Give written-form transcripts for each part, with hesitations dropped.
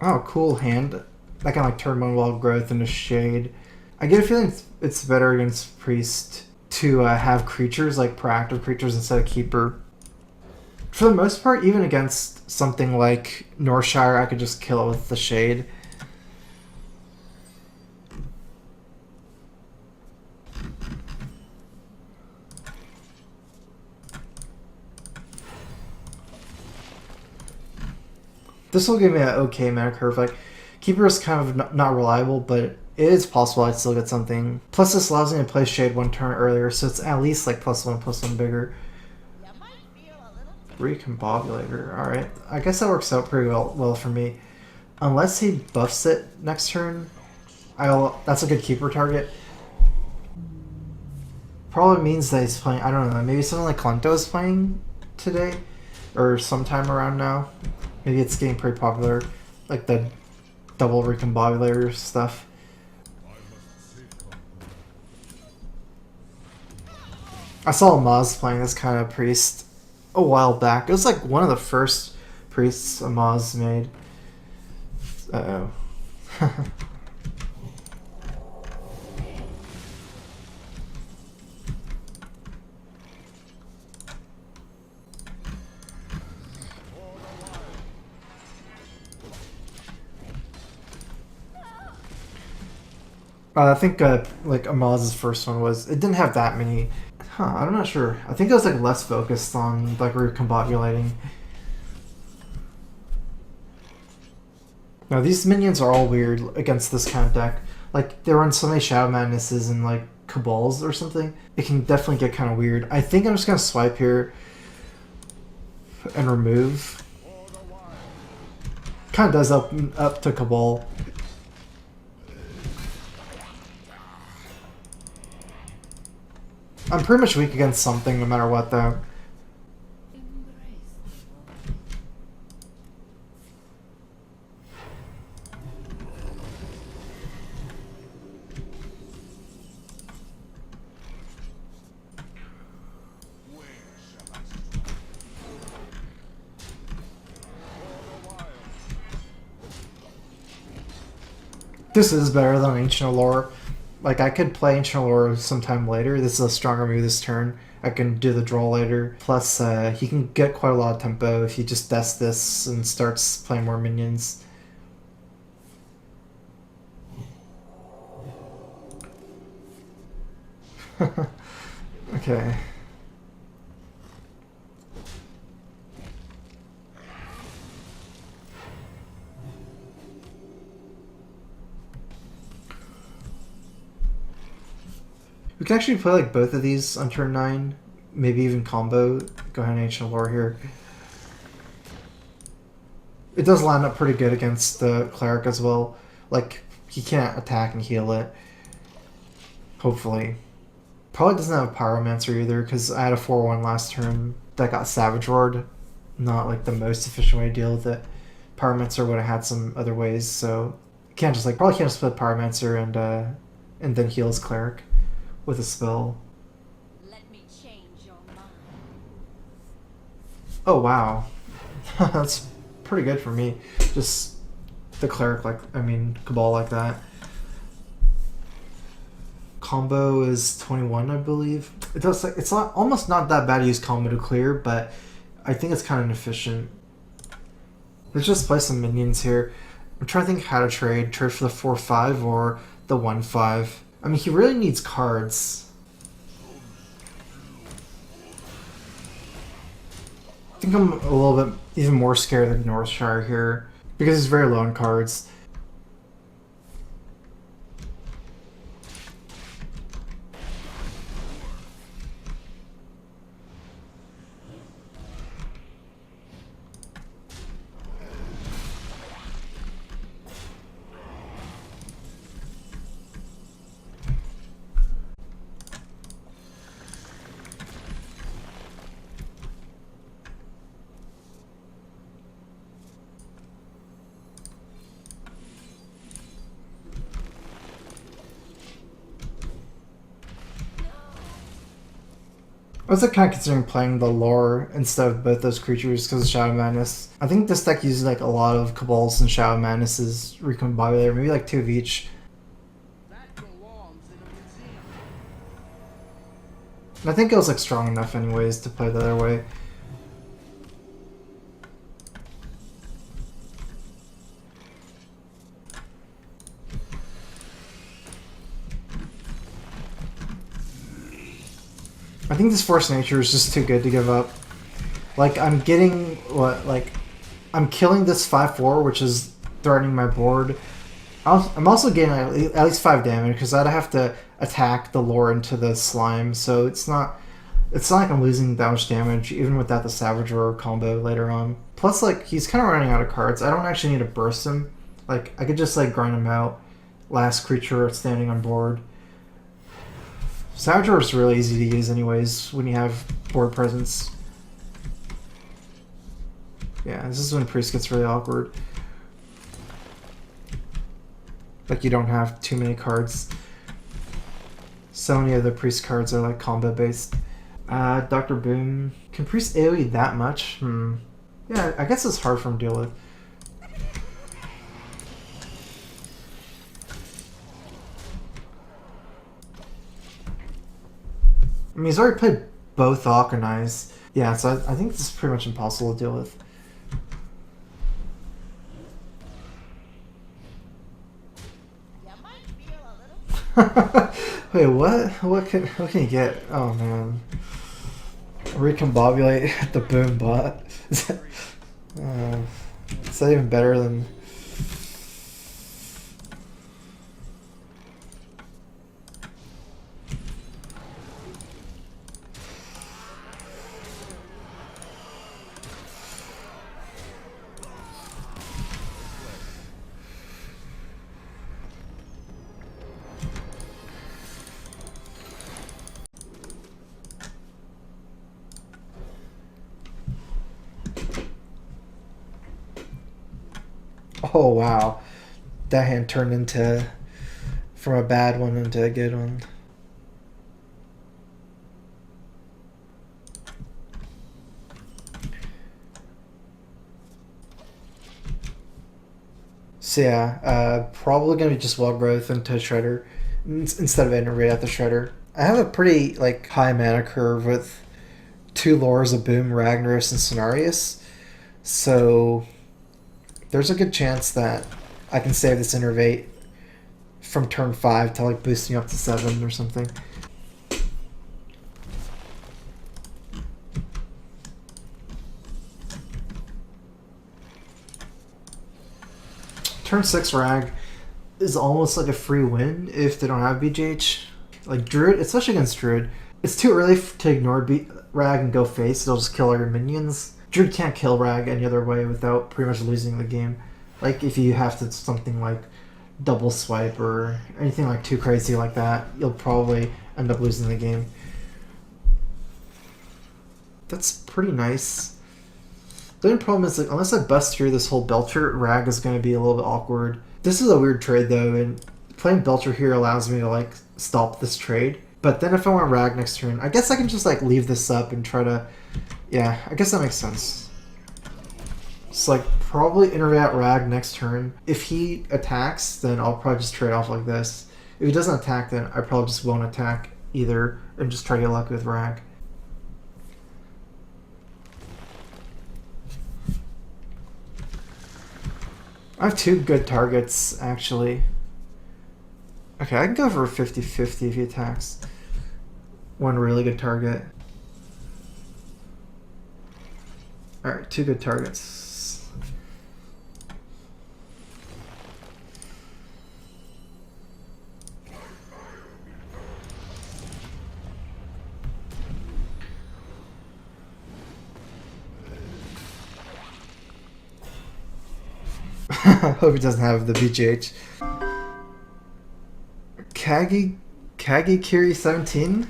Oh, cool hand. That can like turn one wild growth into shade. I get a feeling it's better against priest to have creatures like proactive creatures instead of keeper. For the most part, even against something like Northshire, I could just kill it with the shade. This will give me an okay mana curve. Like, keeper is kind of not reliable, but it is possible I'd still get something. Plus, this allows me to play shade one turn earlier, so it's at least like +1/+1 bigger. Recombobulator. Alright. I guess that works out pretty well for me. Unless he buffs it next turn, that's a good keeper target. Probably means that he's playing, I don't know, maybe something like Klento is playing today? Or sometime around now. Maybe it's getting pretty popular. Like the double recombobulator stuff. I saw Amaz playing this kind of priest a while back. It was like one of the first priests Amaz made. Uh-oh. I think like Amaz's first one was, it didn't have that many. I'm not sure. I think it was like less focused on like recombobulating. Now these minions are all weird against this kind of deck. Like they run so many Shadow Madnesses and like Cabals or something. It can definitely get kind of weird. I think I'm just gonna swipe here and remove. Kind of does up to Cabal. I'm pretty much weak against something no matter what though. This is better than Ancient Allure. Like, I could play Ancient Allure sometime later. This is a stronger move this turn. I can do the draw later. Plus, he can get quite a lot of tempo if he just deaths this and starts playing more minions. Okay. We can actually play like both of these on turn 9. Maybe even combo. Go ahead and Ancient Allure here. It does line up pretty good against the Cleric as well. Like, he can't attack and heal it. Hopefully. Probably doesn't have a Pyromancer either, because I had a 4-1 last turn that got Savage Roared. Not like the most efficient way to deal with it. Pyromancer would have had some other ways, so can't just like probably can't just play Pyromancer and then heal his Cleric with a spell. Let me change your mind. Oh wow. That's pretty good for me. Just the Cleric Cabal like that. Combo is 21, I believe. It does like it's not almost not that bad to use combo to clear, but I think it's kind of inefficient. Let's just play some minions here. I'm trying to think how to trade. Trade for the 4/5 or the 1/5. I mean, he really needs cards. I think I'm a little bit even more scared than Northshire here because he's very low on cards. was like kind of considering playing the lore instead of both those creatures because of Shadow Madness. I think this deck uses like a lot of Cabals and Shadow Madnesses recombobulated, maybe like 2 of each. And I think it was like strong enough anyways to play the other way. I think this Force Nature is just too good to give up. Like, I'm getting what, like, I'm killing this 5/4, which is threatening my board. I'm also getting at least 5 damage because I'd have to attack the lore into the slime, so it's not like I'm losing that much damage even without the Savage Roar combo later on. Plus, like, he's kind of running out of cards. I don't actually need to burst him. Like, I could just like grind him out. Last creature standing on board. Savage Roar is really easy to use anyways when you have board presence. Yeah, this is when Priest gets really awkward. Like, you don't have too many cards. So many of the Priest cards are like combo based. Dr. Boom. Can Priest AoE that much? Yeah, I guess it's hard for him to deal with. I mean, he's already played both Alkanize. Yeah, so I think this is pretty much impossible to deal with. Wait, what? What can you get? Oh man. Recombobulate the Boom bot. Is that even better than... Oh wow, that hand turned into from a bad one into a good one. So yeah, probably gonna be just Wild Growth into Shredder instead of Innervate at the Shredder. I have a pretty like high mana curve with 2 lores of Boom, Ragnaros, and Cenarius, so there's a good chance that I can save this Innervate from turn 5 to like boost me up to 7 or something. Turn 6 Rag is almost like a free win if they don't have BGH. Like Druid, especially against Druid, it's too early to ignore Rag and go face. It'll just kill all your minions. Druid can't kill Rag any other way without pretty much losing the game. Like if you have to something like double swipe or anything like too crazy like that, you'll probably end up losing the game. That's pretty nice. The only problem is like unless I bust through this whole Belcher, Rag is going to be a little bit awkward. This is a weird trade though, and playing Belcher here allows me to like stop this trade. But then if I want Rag next turn, I guess I can just like leave this up and try to... Yeah, I guess that makes sense. It's like probably Innervate Rag next turn. If he attacks, then I'll probably just trade off like this. If he doesn't attack, then I probably just won't attack either and just try to get lucky with Rag. I have 2 good targets, actually. Okay, I can go for a 50-50 if he attacks. 1 really good target. Alright, 2 good targets. Hope he doesn't have the BGH. Kagi Kiri 17.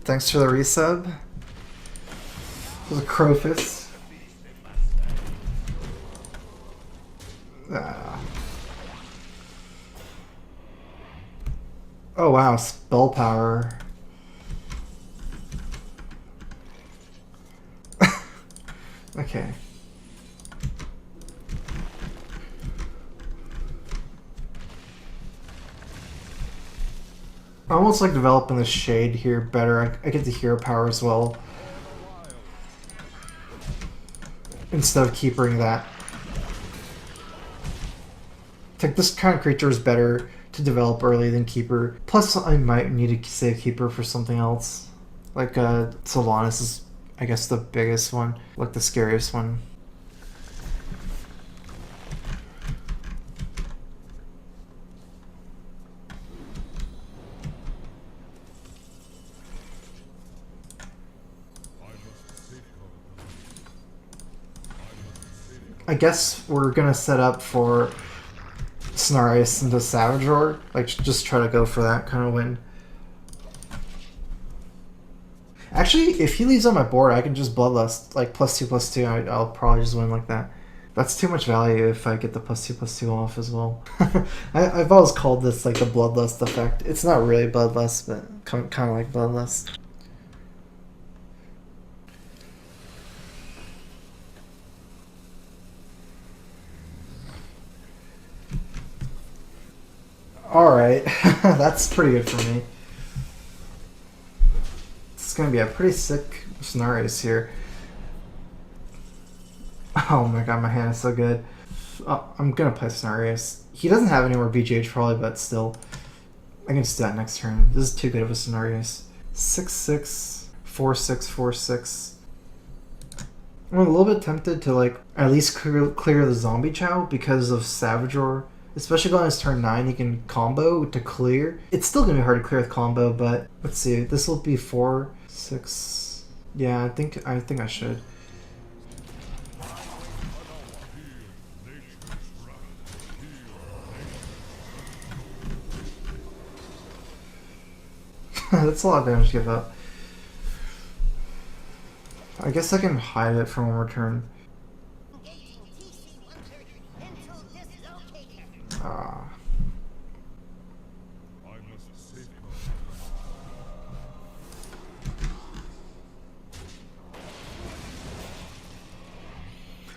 Thanks for the resub. It was a Crowfist. Oh wow, spell power. Okay. I almost like developing the shade here better. I get the hero power as well. Instead of keepering that. I think this kind of creature is better to develop early than Keeper. Plus, I might need to save Keeper for something else. Like, Sylvanas is, I guess, the biggest one. Like, the scariest one. I guess we're gonna set up for Cenarius into Savage Roar. Like, just try to go for that kind of win. Actually, if he leaves on my board, I can just Bloodlust. Like, +2/+2, I'll probably just win like that. That's too much value if I get the +2/+2 off as well. I've always called this like the Bloodlust effect. It's not really Bloodlust, but kind of like Bloodlust. Alright, that's pretty good for me. It's gonna be a pretty sick Cenarius here. Oh my god, my hand is so good. I'm gonna play Cenarius. He doesn't have any more BGH probably, but still. I can just do that next turn. This is too good of a Cenarius. 6/6, 4/6, 4/6. I'm a little bit tempted to like at least clear the Zombie Chow because of Savage Roar. Especially going on his turn 9, he can combo to clear. It's still gonna be hard to clear with combo, but let's see. This will be 4, 6. Yeah, I think I should. That's a lot of damage to give up. I guess I can hide it for one more turn. Ah.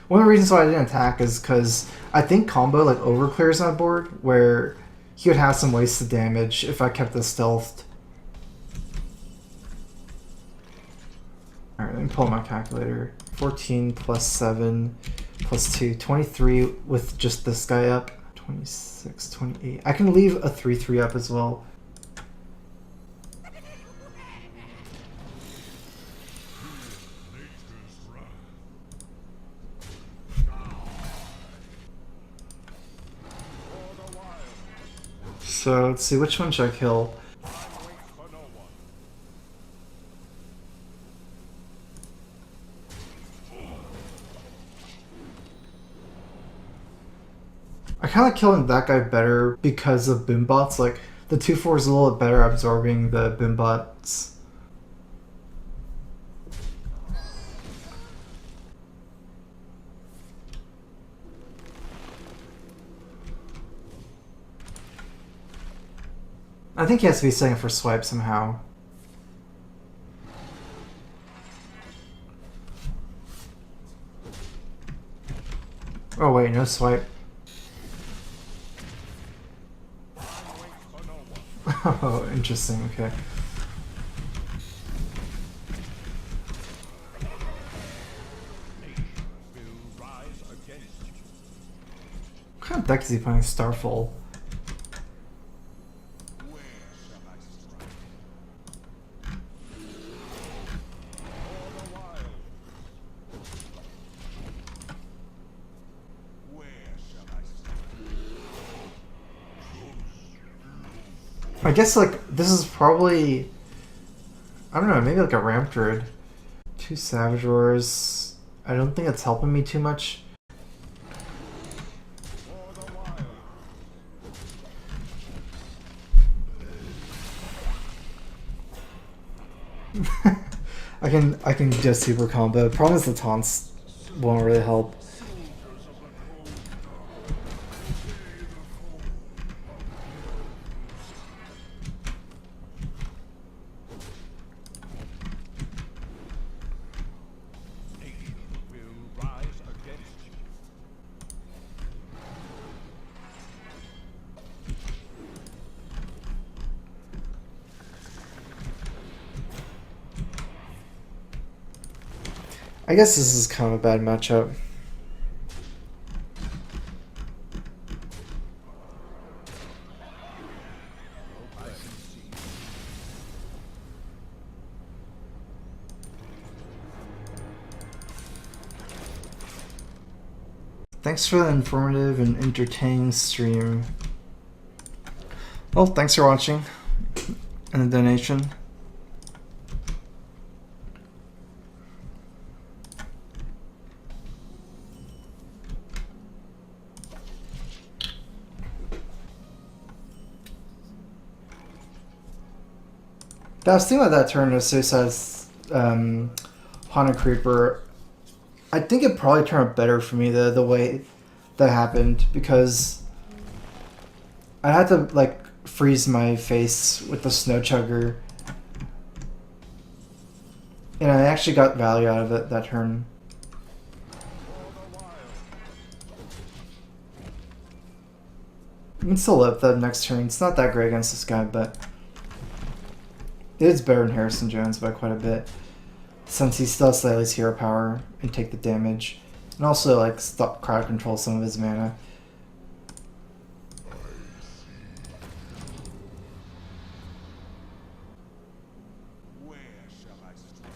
One of the reasons why I didn't attack is because I think combo like overclears my board, where he would have some wasted damage if I kept this stealthed. Alright, let me pull my calculator. 14 plus 7 plus 2, 23 with just this guy up. 26, 28. I can leave a 3/3 up as well. So let's see, which one should I kill? I kind of like killing that guy better because of Boombots. Like, the 2/4 is a little bit better absorbing the Boombots. I think he has to be setting for swipe somehow. Oh wait, no swipe. Oh, interesting, okay. What kind of deck is he playing? Starfall? I guess, like, this is probably... I don't know, maybe like a Ramp Druid. 2 Savage Roars. I don't think it's helping me too much. I can just super combo. Problem is the taunts won't really help. I guess this is kind of a bad matchup. Thanks for the informative and entertaining stream. Well, thanks for watching and the donation. I was thinking about that turn of Suicide's Haunted Creeper. I think it probably turned out better for me the way that happened, because I had to like freeze my face with the Snow Chugger, and I actually got value out of it that turn. You can still live the next turn. It's not that great against this guy, but it is better than Harrison Jones by quite a bit, since he still has to at least hero power and take the damage, and also like stop crowd control some of his mana. Where shall I strike?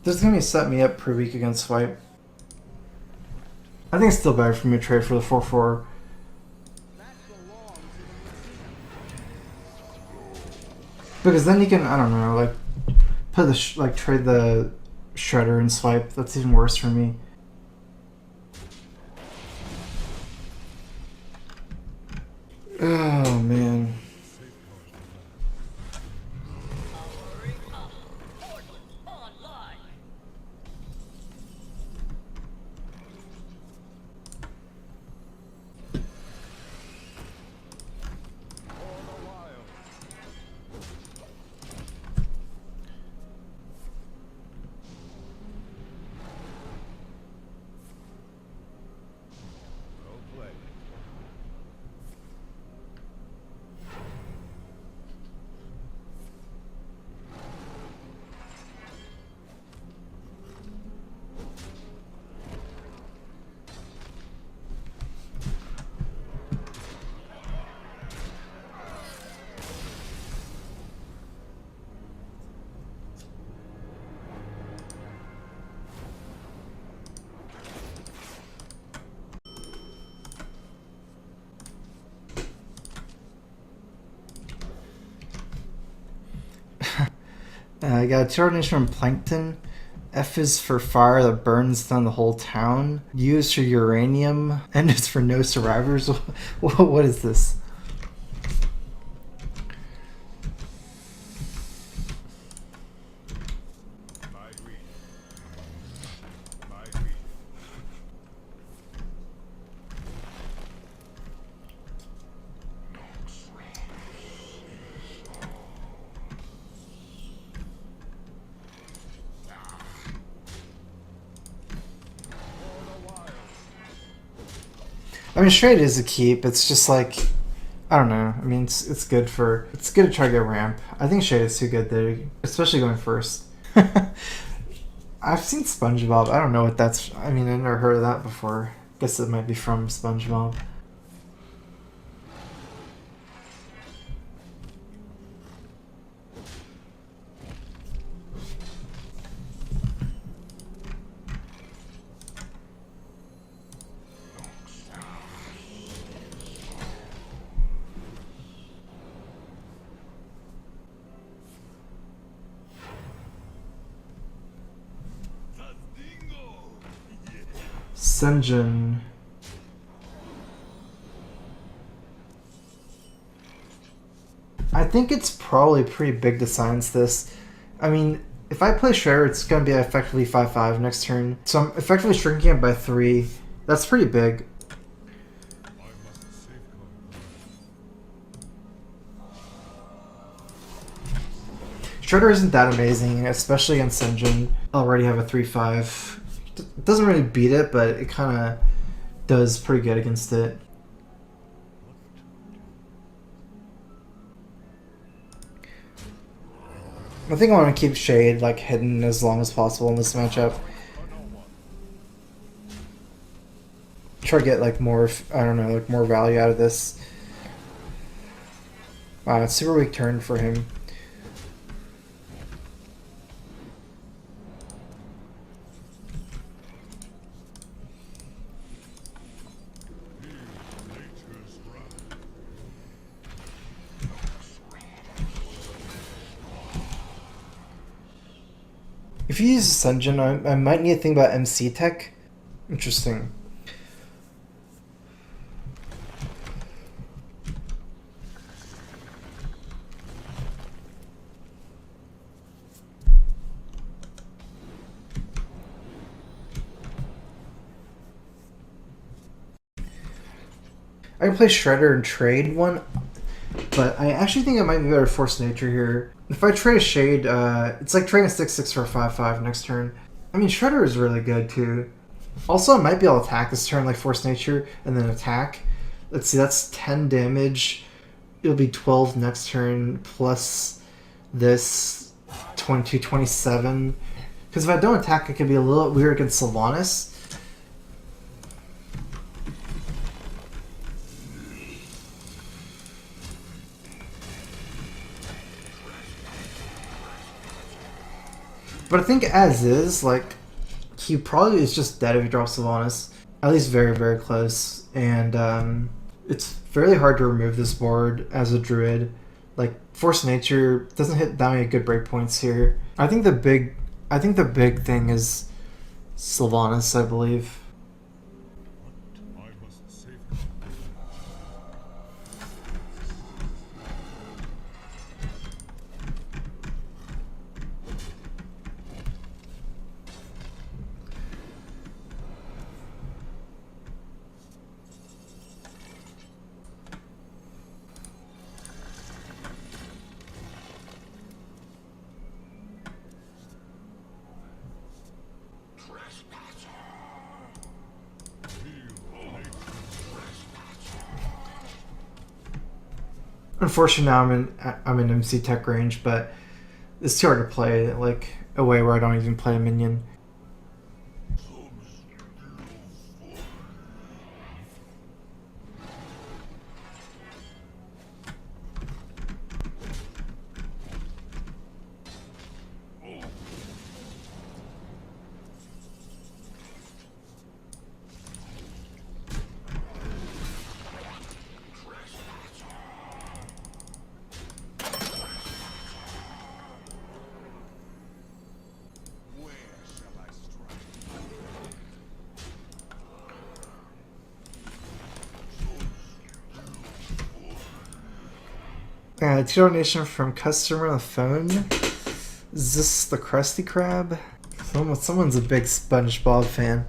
This is gonna set me up pretty weak against Swipe. I think it's still better for me to trade for the 4/4. Because then you can, I don't know, like put the trade the Shredder and Swipe. That's even worse for me. Oh man. I got a termination from Plankton. F is for fire that burns down the whole town. U is for uranium. N is for no survivors. What is this? I mean, Shade is a keep. It's just like, I don't know. I mean, it's good to try to get ramp. I think Shade is too good there, especially going first. I've seen SpongeBob. I don't know what that's. I mean, I never heard of that before. Guess it might be from SpongeBob. Senjin. I think it's probably pretty big to silence this. I mean, if I play Shredder, it's going to be effectively 5/5 next turn. So I'm effectively shrinking it by 3. That's pretty big. Shredder isn't that amazing, especially against Senjin. I already have a 3/5. It doesn't really beat it, but it kind of does pretty good against it. I think I want to keep Shade like hidden as long as possible in this matchup. Try to get like more, I don't know, like more value out of this. Wow, it's super weak turn for him. If you use Sungeon, I might need to think about MC tech. Interesting. I can play Shredder and trade one, but I actually think it might be better Force Nature here. If I trade a Shade, it's like trading a 6/6 for a 5/5 next turn. I mean, Shredder is really good too. Also, I might be able to attack this turn like Force Nature and then attack. Let's see, that's 10 damage. It'll be 12 next turn plus this 22, 27. Because if I don't attack, it could be a little weird against Sylvanas. But I think as is, like, he probably is just dead if he drops Sylvanas. At least very, very close. And it's fairly hard to remove this board as a Druid. Like, Force Nature doesn't hit that many good breakpoints here. I think the big thing is Sylvanas, I believe. Unfortunately, now I'm in MC tech range, but it's too hard to play like a way where I don't even play a minion. Donation from customer on the phone. Is this the Krusty Krab? Someone's a big SpongeBob fan.